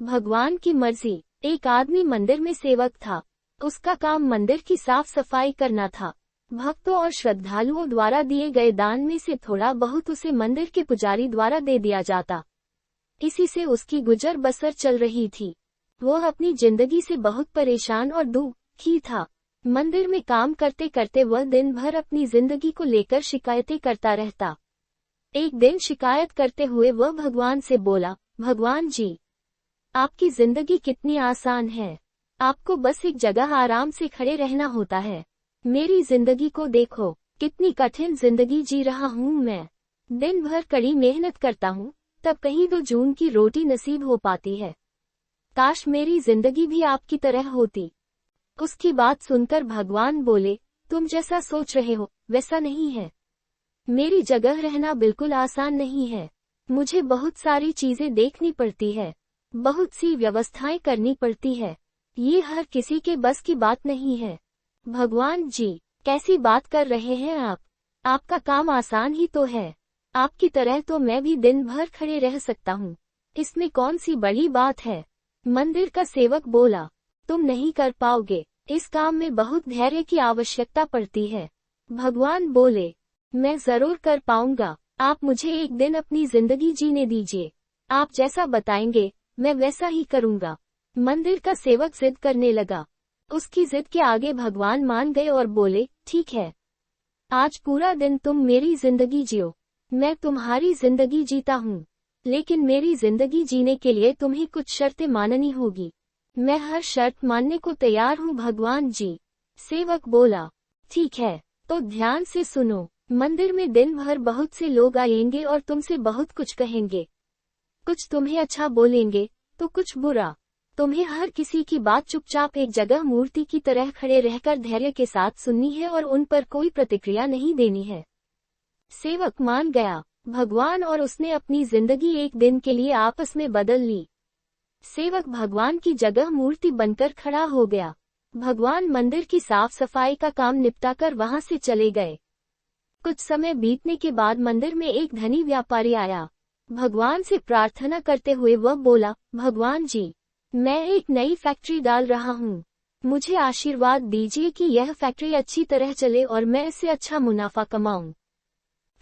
भगवान की मर्जी। एक आदमी मंदिर में सेवक था। उसका काम मंदिर की साफ सफाई करना था। भक्तों और श्रद्धालुओं द्वारा दिए गए दान में से थोड़ा बहुत उसे मंदिर के पुजारी द्वारा दे दिया जाता। इसी से उसकी गुजर बसर चल रही थी। वह अपनी जिंदगी से बहुत परेशान और दुखी था। मंदिर में काम करते करते वह दिन भर अपनी जिंदगी को लेकर शिकायतें करता रहता। एक दिन शिकायत करते हुए वह भगवान से बोला, भगवान जी, आपकी जिंदगी कितनी आसान है। आपको बस एक जगह आराम से खड़े रहना होता है। मेरी जिंदगी को देखो, कितनी कठिन जिंदगी जी रहा हूँ मैं। दिन भर कड़ी मेहनत करता हूँ, तब कहीं 2 जून की रोटी नसीब हो पाती है। काश मेरी जिंदगी भी आपकी तरह होती। उसकी बात सुनकर भगवान बोले, तुम जैसा सोच रहे हो वैसा नहीं है। मेरी जगह रहना बिल्कुल आसान नहीं है। मुझे बहुत सारी चीजें देखनी पड़ती है, बहुत सी व्यवस्थाएं करनी पड़ती है। ये हर किसी के बस की बात नहीं है। भगवान जी, कैसी बात कर रहे हैं आप? आपका काम आसान ही तो है। आपकी तरह तो मैं भी दिन भर खड़े रह सकता हूँ। इसमें कौन सी बड़ी बात है? मंदिर का सेवक बोला, तुम नहीं कर पाओगे। इस काम में बहुत धैर्य की आवश्यकता पड़ती है। भगवान बोले, मैं जरूर कर पाऊंगा। आप मुझे एक दिन अपनी जिंदगी जीने दीजिए। आप जैसा बताएंगे मैं वैसा ही करूंगा। मंदिर का सेवक जिद करने लगा। उसकी जिद के आगे भगवान मान गए और बोले, ठीक है, आज पूरा दिन तुम मेरी जिंदगी जियो। मैं तुम्हारी जिंदगी जीता हूँ, लेकिन मेरी जिंदगी जीने के लिए तुम्हें कुछ शर्तें माननी होगी। मैं हर शर्त मानने को तैयार हूँ भगवान जी। सेवक बोला, ठीक है, तो ध्यान से सुनो। मंदिर में दिन भर बहुत से लोग आएंगे और तुमसे बहुत कुछ कहेंगे। कुछ तुम्हें अच्छा बोलेंगे तो कुछ बुरा। तुम्हें हर किसी की बात चुपचाप एक जगह मूर्ति की तरह खड़े रहकर धैर्य के साथ सुननी है और उन पर कोई प्रतिक्रिया नहीं देनी है। सेवक मान गया। भगवान और उसने अपनी जिंदगी एक दिन के लिए आपस में बदल ली। सेवक भगवान की जगह मूर्ति बनकर खड़ा हो गया। भगवान मंदिर की साफ सफाई का काम निपटाकर वहां से चले गए। कुछ समय बीतने के बाद मंदिर में एक धनी व्यापारी आया। भगवान से प्रार्थना करते हुए वह बोला, भगवान जी, मैं एक नई फैक्ट्री डाल रहा हूँ। मुझे आशीर्वाद दीजिए कि यह फैक्ट्री अच्छी तरह चले और मैं इससे अच्छा मुनाफा कमाऊं।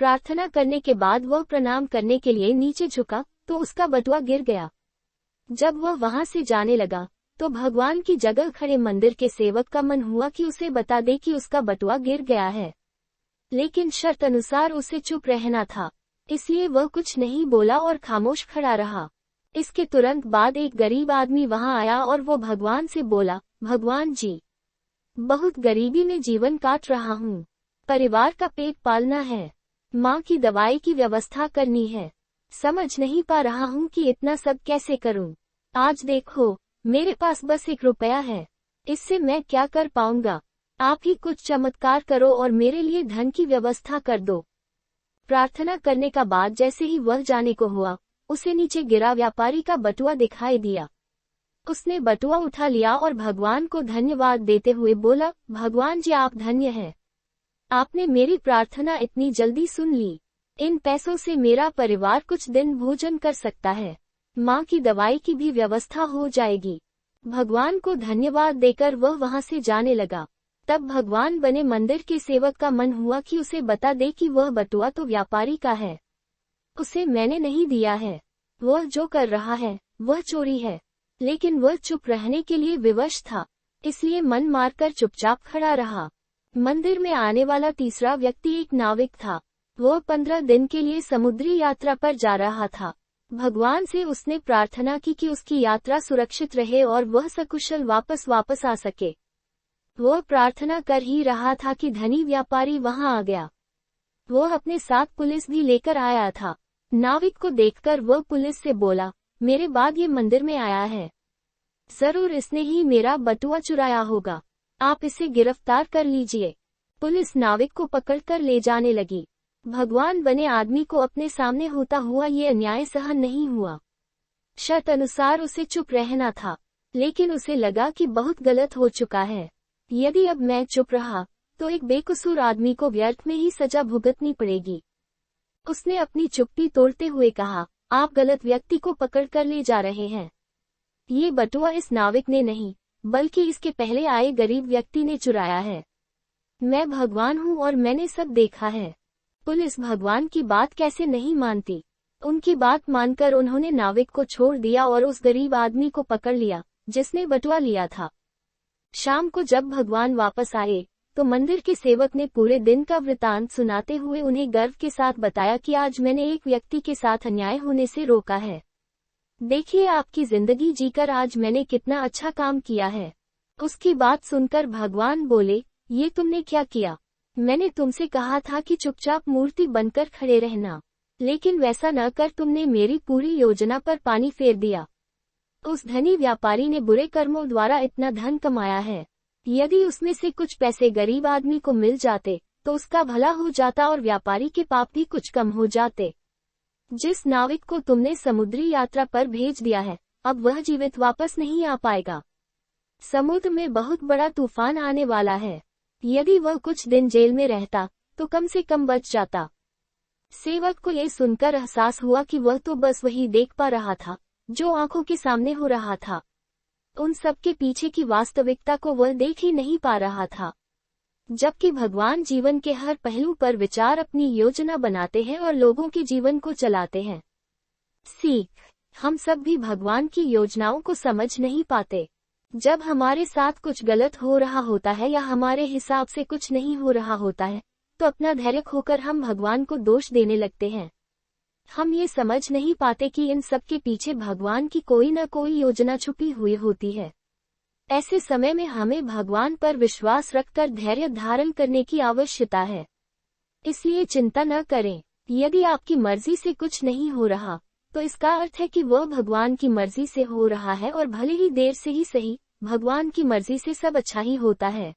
प्रार्थना करने के बाद वह प्रणाम करने के लिए नीचे झुका तो उसका बटुआ गिर गया। जब वह वहां से जाने लगा तो भगवान की जगह खड़े मंदिर के सेवक का मन हुआ कि उसे बता दे कि उसका बटुआ गिर गया है, लेकिन शर्त अनुसार उसे चुप रहना था। इसलिए वह कुछ नहीं बोला और खामोश खड़ा रहा। इसके तुरंत बाद एक गरीब आदमी वहां आया और वो भगवान से बोला, भगवान जी, बहुत गरीबी में जीवन काट रहा हूँ। परिवार का पेट पालना है, माँ की दवाई की व्यवस्था करनी है। समझ नहीं पा रहा हूँ कि इतना सब कैसे करूँ। आज देखो, मेरे पास बस 1 रुपया है। इससे मैं क्या कर पाऊंगा? आप ही कुछ चमत्कार करो और मेरे लिए धन की व्यवस्था कर दो। प्रार्थना करने का बाद जैसे ही वह जाने को हुआ, उसे नीचे गिरा व्यापारी का बटुआ दिखाई दिया। उसने बटुआ उठा लिया और भगवान को धन्यवाद देते हुए बोला, भगवान जी, आप धन्य हैं। आपने मेरी प्रार्थना इतनी जल्दी सुन ली। इन पैसों से मेरा परिवार कुछ दिन भोजन कर सकता है। माँ की दवाई की भी व्यवस्था हो जाएगी। भगवान को धन्यवाद देकर वह वहां से जाने लगा। तब भगवान बने मंदिर के सेवक का मन हुआ कि उसे बता दे कि वह बटुआ तो व्यापारी का है, उसे मैंने नहीं दिया है। वह जो कर रहा है वह चोरी है। लेकिन वह चुप रहने के लिए विवश था, इसलिए मन मारकर चुपचाप खड़ा रहा। मंदिर में आने वाला तीसरा व्यक्ति एक नाविक था। वह 15 दिन के लिए समुद्री यात्रा पर जा रहा था। भगवान से उसने प्रार्थना की कि उसकी यात्रा सुरक्षित रहे और वह सकुशल वापस आ सके। वह प्रार्थना कर ही रहा था कि धनी व्यापारी वहां आ गया। वह अपने साथ पुलिस भी लेकर आया था। नाविक को देखकर वह पुलिस से बोला, मेरे बाद ये मंदिर में आया है, जरूर इसने ही मेरा बटुआ चुराया होगा। आप इसे गिरफ्तार कर लीजिए। पुलिस नाविक को पकड़कर ले जाने लगी। भगवान बने आदमी को अपने सामने होता हुआ ये अन्याय सहन नहीं हुआ। शर्त अनुसार उसे चुप रहना था, लेकिन उसे लगा कि बहुत गलत हो चुका है। यदि अब मैं चुप रहा तो एक बेकसूर आदमी को व्यर्थ में ही सजा भुगतनी पड़ेगी। उसने अपनी चुप्पी तोड़ते हुए कहा, आप गलत व्यक्ति को पकड़ कर ले जा रहे हैं। ये बटुआ इस नाविक ने नहीं, बल्कि इसके पहले आए गरीब व्यक्ति ने चुराया है। मैं भगवान हूँ और मैंने सब देखा है। पुलिस भगवान की बात कैसे नहीं मानती। उनकी बात मानकर उन्होंने नाविक को छोड़ दिया और उस गरीब आदमी को पकड़ लिया जिसने बटुआ लिया था। शाम को जब भगवान वापस आए तो मंदिर के सेवक ने पूरे दिन का वृतांत सुनाते हुए उन्हें गर्व के साथ बताया कि आज मैंने एक व्यक्ति के साथ अन्याय होने से रोका है। देखिए आपकी जिंदगी जीकर आज मैंने कितना अच्छा काम किया है। उसकी बात सुनकर भगवान बोले, ये तुमने क्या किया? मैंने तुमसे कहा था कि चुपचाप मूर्ति बनकर खड़े रहना, लेकिन वैसा न कर तुमने मेरी पूरी योजना पर पानी फेर दिया। उस धनी व्यापारी ने बुरे कर्मों द्वारा इतना धन कमाया है। यदि उसमें से कुछ पैसे गरीब आदमी को मिल जाते तो उसका भला हो जाता और व्यापारी के पाप भी कुछ कम हो जाते। जिस नाविक को तुमने समुद्री यात्रा पर भेज दिया है, अब वह जीवित वापस नहीं आ पाएगा। समुद्र में बहुत बड़ा तूफान आने वाला है। यदि वह कुछ दिन जेल में रहता तो कम से कम बच जाता। सेवक को यह सुनकर एहसास हुआ कि वह तो बस वही देख पा रहा था जो आंखों के सामने हो रहा था। उन सब के पीछे की वास्तविकता को वह देख ही नहीं पा रहा था। जबकि भगवान जीवन के हर पहलू पर विचार अपनी योजना बनाते हैं और लोगों के जीवन को चलाते हैं। सीख, हम सब भी भगवान की योजनाओं को समझ नहीं पाते। जब हमारे साथ कुछ गलत हो रहा होता है या हमारे हिसाब से कुछ नहीं हो रहा होता है तो अपना धैर्य खोकर हम भगवान को दोष देने लगते हैं। हम ये समझ नहीं पाते कि इन सब के पीछे भगवान की कोई न कोई योजना छुपी हुई होती है। ऐसे समय में हमें भगवान पर विश्वास रखकर धैर्य धारण करने की आवश्यकता है। इसलिए चिंता न करें। यदि आपकी मर्जी से कुछ नहीं हो रहा तो इसका अर्थ है कि वह भगवान की मर्जी से हो रहा है, और भले ही देर से ही सही, भगवान की मर्जी से सब अच्छा ही होता है।